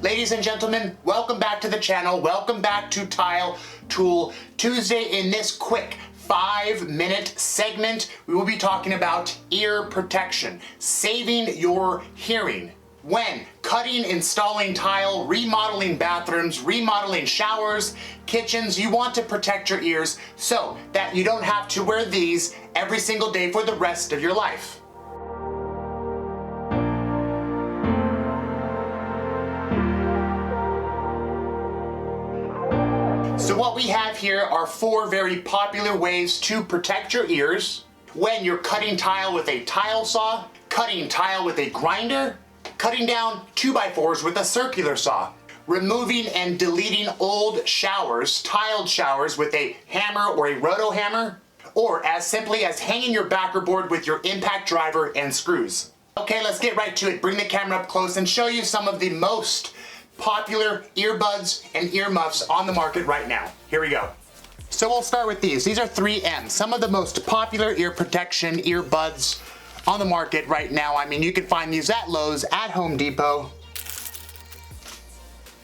Ladies and gentlemen, welcome back to the channel. Welcome back to Tile Tool Tuesday. In this quick 5-minute segment, we will be talking about ear protection, saving your hearing. When cutting, installing tile, remodeling bathrooms, remodeling showers, kitchens, you want to protect your ears so that you don't have to wear these every single day for the rest of your life. So what we have here are 4 very popular ways to protect your ears when you're cutting tile with a tile saw, cutting tile with a grinder, cutting down 2x4s with a circular saw, removing and deleting old showers, tiled showers with a hammer or a roto hammer, or as simply as hanging your backer board with your impact driver and screws. Okay, let's get right to it. Bring the camera up close and show you some of the most popular earbuds and earmuffs on the market right now. Here we go. So we'll start with these. These are 3Ms, some of the most popular ear protection earbuds on the market right now. I mean, you can find these at Lowe's, at Home Depot.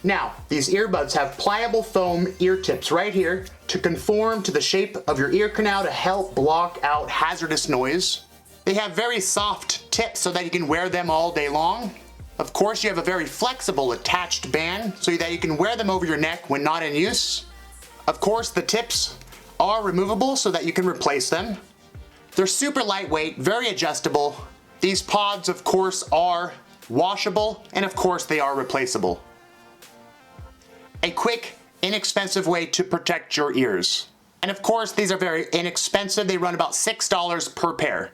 Now, these earbuds have pliable foam ear tips right here to conform to the shape of your ear canal to help block out hazardous noise. They have very soft tips so that you can wear them all day long. Of course, you have a very flexible attached band so that you can wear them over your neck when not in use. Of course, the tips are removable so that you can replace them. They're super lightweight, very adjustable. These pods, of course, are washable, and of course, they are replaceable. A quick, inexpensive way to protect your ears. And of course, these are very inexpensive. They run about $6 per pair.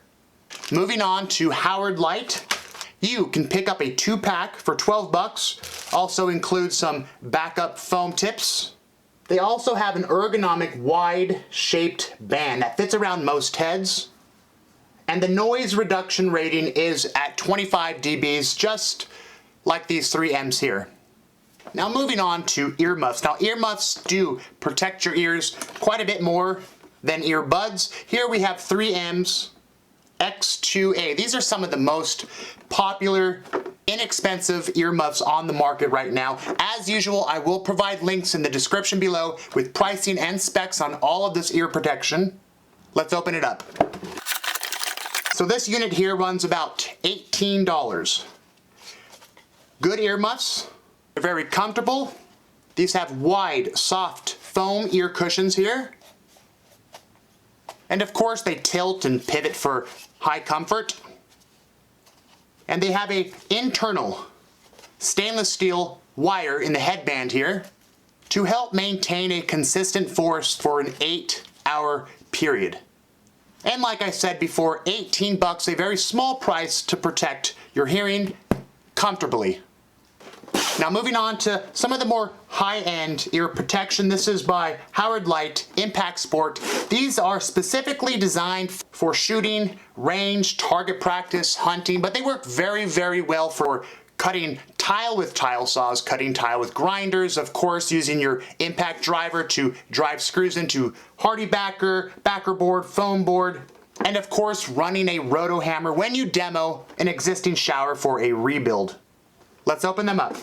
Moving on to Howard Light. You can pick up a 2-pack for 12 bucks. Also includes some backup foam tips. They also have an ergonomic wide-shaped band that fits around most heads. And the noise reduction rating is at 25 dBs, just like these 3Ms here. Now moving on to earmuffs. Now earmuffs do protect your ears quite a bit more than earbuds. Here we have 3Ms X2A. These are some of the most popular, inexpensive earmuffs on the market right now. As usual, I will provide links in the description below with pricing and specs on all of this ear protection. Let's open it up. So this unit here runs about $18. Good earmuffs. They're very comfortable. These have wide, soft foam ear cushions here. And of course, they tilt and pivot for high comfort. And they have an internal stainless steel wire in the headband here to help maintain a consistent force for an 8-hour period. And like I said before, 18 bucks, a very small price to protect your hearing comfortably. Now moving on to some of the more high-end ear protection. This is by Howard Light Impact Sport. These are specifically designed for shooting, range, target practice, hunting, but they work very, very well for cutting tile with tile saws, cutting tile with grinders, of course using your impact driver to drive screws into hardy backer board, foam board, and of course running a roto hammer when you demo an existing shower for a rebuild. Let's open them up.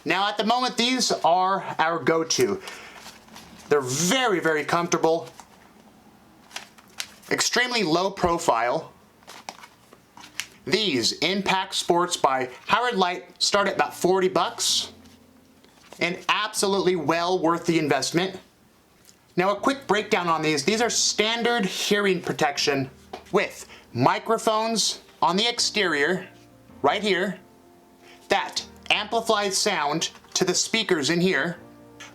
Now at the moment, these are our go-to. They're very, very comfortable, extremely low profile. These Impact Sports by Howard Light start at about 40 bucks and absolutely well worth the investment. Now a quick breakdown on these. These are standard hearing protection with microphones on the exterior, right here, that amplifies sound to the speakers in here,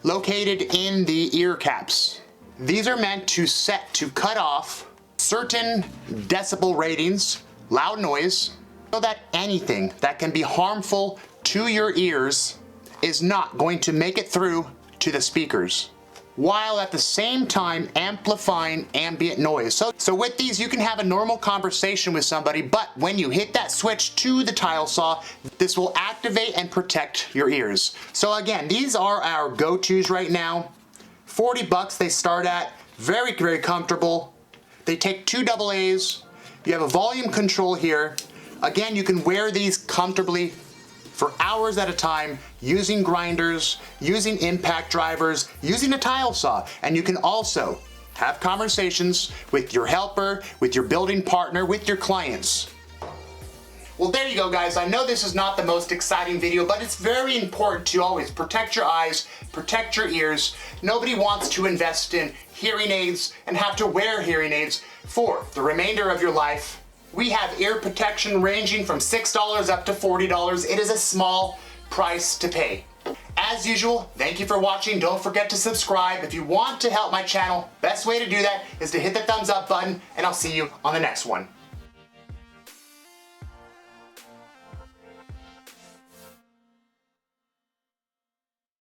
located in the ear caps. These are meant to cut off certain decibel ratings, loud noise, so that anything that can be harmful to your ears is not going to make it through to the speakers, while at the same time amplifying ambient noise. So with these, you can have a normal conversation with somebody, but when you hit that switch to the tile saw, this will activate and protect your ears. So again, these are our go-tos right now. 40 bucks they start at, very, very comfortable. They take 2 AA's. You have a volume control here. Again, you can wear these comfortably for hours at a time using grinders, using impact drivers, using a tile saw, and you can also have conversations with your helper, with your building partner, with your clients. Well, there you go, guys. I know this is not the most exciting video, but it's very important to always protect your eyes, protect your ears. Nobody wants to invest in hearing aids and have to wear hearing aids for the remainder of your life. We have ear protection ranging from $6 up to $40. It is a small price to pay. As usual, thank you for watching. Don't forget to subscribe. If you want to help my channel, best way to do that is to hit the thumbs up button, and I'll see you on the next one.